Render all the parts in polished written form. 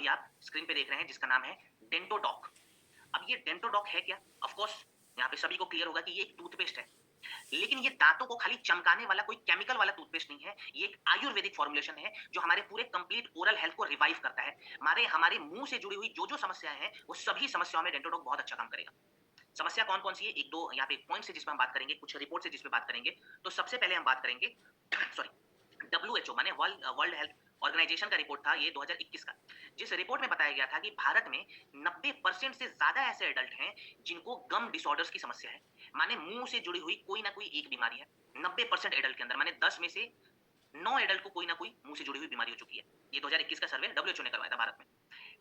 अभी आप स्क्रीन पे देख रहे हैं जिसका नाम है डेंटोडॉक। अब ये डेंटोडॉक है क्या? ऑफ कोर्स यहाँ पे सभी को क्लियर होगा कि ये एक टूथपेस्ट है। लेकिन ये दांतों को खाली चमकाने वाला कोई केमिकल वाला टूथपेस्ट नहीं है। ये एक आयुर्वेदिक फॉर्मुलेशन है जो हमारे पूरे कंप्लीट ओरल हेल्थ को रिवाइव करता है। हमारे हमारे मुंह से जुड़ी हुई जो समस्याएं हैं वो सभी समस्याओं में डेंटोडॉक बहुत अच्छा काम करेगा। समस्या कौन-कौन सी है? 1-2 यहाँ पे पॉइंट्स है जिस पे हम बात करेंगे, कुछ रिपोर्ट्स है जिस पे बात करेंगे। तो सबसे पहले हम बात करेंगे सॉरी डब्ल्यूएचओ माने वर्ल्ड हेल्थ ऑर्गेनाइजेशन का रिपोर्ट था ये 2021 का। जिस रिपोर्ट में बताया गया था कि भारत में 90% से ज़्यादा ऐसे एडल्ट हैं जिनको गम डिसऑर्डर्स की समस्या है। माने मुँह से जुड़ी हुई कोई ना कोई एक बीमारी है। 90% एडल्ट के अंदर माने 10 में से 9 एडल्ट को कोई ना कोई मुँह से जुड़ी हुई बीमारी हो चुकी है। ये 2021 का सर्वे डब्ल्यूएचओ ने करवाया था भारत में।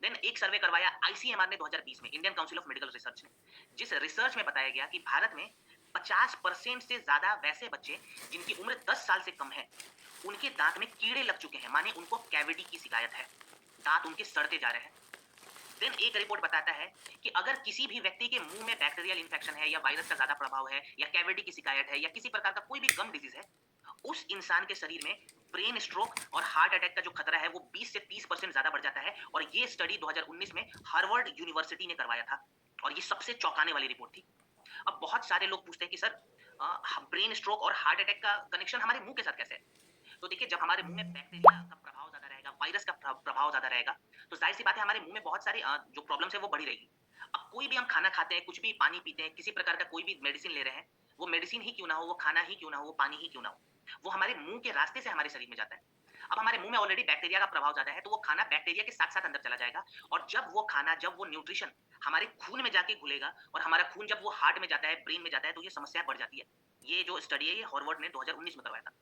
देन एक सर्वे करवाया आईसीएमआर ने 2020 में, Indian council of medical research ने। जिस रिसर्च में बताया गया कि भारत में 50% से ज्यादा वैसे बच्चे जिनकी उम्र 10 साल से कम है, उनके दांत में कीड़े लग चुके हैं, माने उनको कैविटी की शिकायत है, दांत उनके सड़ते जा रहे हैं। देन एक रिपोर्ट बताता है कि अगर किसी भी व्यक्ति के मुंह में बैक्टीरियल इंफेक्शन है या वायरस का ज्यादा प्रभाव है या कैविटी की शिकायत है या किसी प्रकार का कोई भी गम डिजीज है, उस इंसान के शरीर में ब्रेन स्ट्रोक और हार्ट अटैक का जो खतरा है वो 20 से 30% ज्यादा बढ़ जाता है। और ये स्टडी 2019 में हार्वर्ड यूनिवर्सिटी ने करवाया था और ये सबसे चौंकाने वाली रिपोर्ट थी। अब बहुत सारे लोग पूछते हैं कि सर ब्रेन स्ट्रोक और हार्ट अटैक का कनेक्शन हमारे मुंह के साथ कैसे है? तो देखिए जब हमारे मुंह में बैक्टीरिया का प्रभाव ज्यादा रहेगा, वायरस का प्रभाव ज्यादा रहेगा, तो जाहिर सी बात है हमारे मुंह में बहुत सारी जो प्रॉब्लम्स है वो बढ़ी रहेगी। अब कोई भी हम खाना खाते हैं, कुछ भी पानी पीते हैं, किसी प्रकार का कोई भी मेडिसिन ले रहे हैं, वो मेडिसिन ही क्यों ना हो, वो खाना ही क्यों ना हो, वो पानी ही क्यों ना हो, वो हमारे मुंह के रास्ते से हमारे शरीर में जाता है। अब हमारे मुंह में ऑलरेडी बैक्टीरिया का प्रभाव ज्यादा है तो वो खाना बैक्टीरिया के साथ साथ अंदर चला जाएगा। और जब वो खाना, जब वो न्यूट्रिशन हमारे खून में जाके घुलेगा और हमारा खून जब वो हार्ट में जाता है, ब्रेन में जाता है, तो ये समस्या बढ़ जाती है। ये जो स्टडी है ये हार्वर्ड ने 2019 में करवाया था।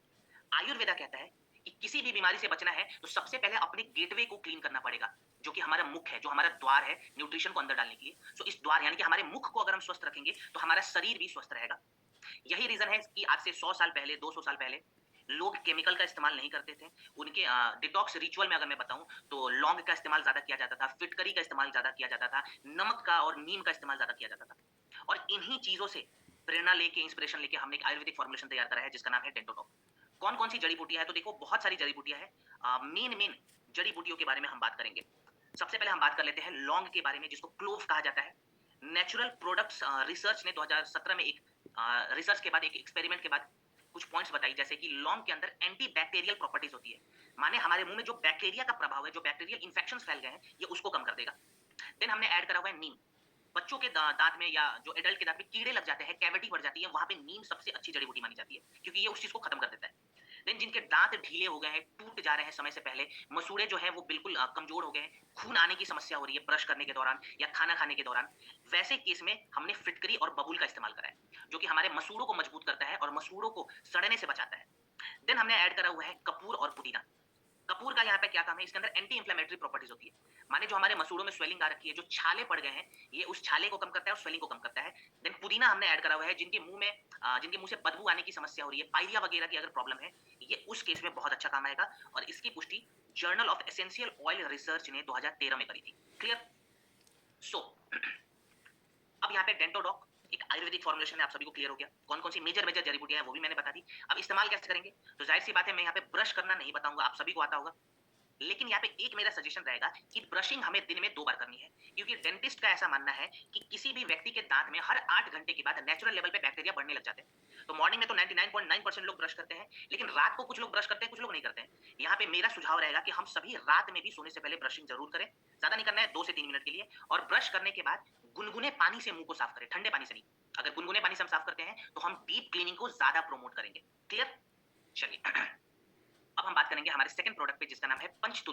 आयुर्वेदा कहता है कि किसी भी बीमारी से बचना है तो सबसे पहले अपने गेटवे को क्लीन करना पड़ेगा, जो कि हमारा मुख है, जो हमारा द्वार है न्यूट्रिशन को अंदर डालने के लिए। सो इस द्वार यानी कि हमारे मुख को अगर हम स्वस्थ रखेंगे तो हमारा शरीर भी स्वस्थ रहेगा। यही रीजन है कि आज से 100 साल पहले, 200 साल पहले लोग केमिकल का इस्तेमाल नहीं करते थे। उनके डिटॉक्स रिचुअल में अगर मैं बताऊं तो लौंग का इस्तेमाल ज्यादा किया जाता था, फिटकरी का इस्तेमाल ज्यादा किया जाता था, नमक का और नीम का इस्तेमाल ज्यादा किया जाता था। और इन्हीं चीजों से प्रेरणा लेके, इंस्पिरेशन लेके हमने एक आयुर्वेदिक फॉर्मुलेशन तैयार करा है जिसका नाम है डेंटोटॉक। कौन कौन सी जड़ी बूटियां है? तो देखो बहुत सारी जड़ी बूटियां हैं। मेन मेन जड़ी बूटियों के बारे में हम बात करेंगे। सबसे पहले हम बात कर लेते हैं लौंग के बारे में, जिसको क्लोव कहा जाता है। नेचुरल प्रोडक्ट्स रिसर्च ने 2017 में एक रिसर्च के बाद, एक एक्सपेरिमेंट के बाद कुछ पॉइंट्स बताई, जैसे कि लौंग के अंदर एंटी बैक्टीरियल प्रॉपर्टीज होती है। माने हमारे मुंह में जो बैक्टीरिया का प्रभाव है, जो बैक्टीरियल इंफेक्शन फैल गए हैं, ये उसको कम कर देगा। देन हमने ऐड करा हुआ है नीम। बच्चों के दांत में या जो एडल्ट के दांत में कीड़े लग जाते हैं, कैविटी बढ़ जाती है, वहां पे नीम सबसे अच्छी जड़ी बूटी मानी जाती है क्योंकि ये उस चीज को खत्म कर देता है। देन जिनके दांत ढीले हो गए हैं, टूट जा रहे हैं समय से पहले, मसूड़े जो है वो बिल्कुल कमजोर हो गए हैं, खून आने की समस्या हो रही है ब्रश करने के दौरान या खाना खाने के दौरान, वैसे केस में हमने फिटकरी और बबूल का इस्तेमाल करा है जो कि हमारे मसूड़ों को मजबूत करता है और मसूड़ों को सड़ने से बचाता है। देन हमने ऐड करा हुआ है कपूर और पुदीना। कपूर का यहाँ पे क्या काम है? इसके अंदर एंटी इंफ्लेमेटरी प्रॉपर्टीज होती है। माने जो हमारे मसूड़ों में स्वेलिंग आ रखी है, जो छाले पड़ गए हैं, ये उस छाले को कम करता है और स्वेलिंग को कम करता है। देन पुदीना हमने ऐड करा हुआ है जिनके मुंह में जिनके मुंह से बदबू आने की समस्या हो रही है, पायरिया वगैरह की अगर प्रॉब्लम है, ये उस केस में बहुत अच्छा काम आएगा। और इसकी पुष्टि journal of essential oil research ने 2013 में करी थी। क्लियर? सो अब यहाँ पे डेंटोडॉक एक आयुर्वेदिक फॉर्मुलेशन है, आप सभी को क्लियर हो गया। कौन कौन सी मेजर मेजर जड़ी बूटियां हैं वो भी मैंने बता दी। अब इस्तेमाल कैसे करेंगे? तो जाहिर सी बात है मैं यहाँ पे ब्रश करना नहीं बताऊंगा, आप सभी को आता होगा। लेकिन यहाँ पे एक मेरा सजेशन रहेगा कि ब्रशिंग हमें दिन में 2 बार करनी है, क्योंकि डेंटिस्ट का ऐसा मानना है कि किसी भी व्यक्ति के दांत में हर 8 घंटे के बाद नेचुरल लेवल पे बैक्टीरिया बढ़ने लग जाते हैं। तो मॉर्निंग में तो 99.9% लोग ब्रश करते हैं, लेकिन रात को कुछ लोग ब्रश करते हैं, कुछ लोग नहीं करते हैं। यहाँ पे मेरा सुझाव रहेगा कि हम सभी रात में भी सोने से पहले ब्रशिंग जरूर करें। ज्यादा नहीं करना है, 2 से 3 मिनट के लिए। और ब्रश करने के बाद गुनगुने पानी से मुंह को साफ करें, ठंडे पानी से नहीं। अगर गुनगुने पानी से हम साफ करते हैं तो हम डीप क्लीनिंग को ज्यादा प्रमोट करेंगे। क्लियर? चलिए अब हम बात करेंगे हमारे सेकंड प्रोडक्ट पे जिसका नाम है पंचतुल।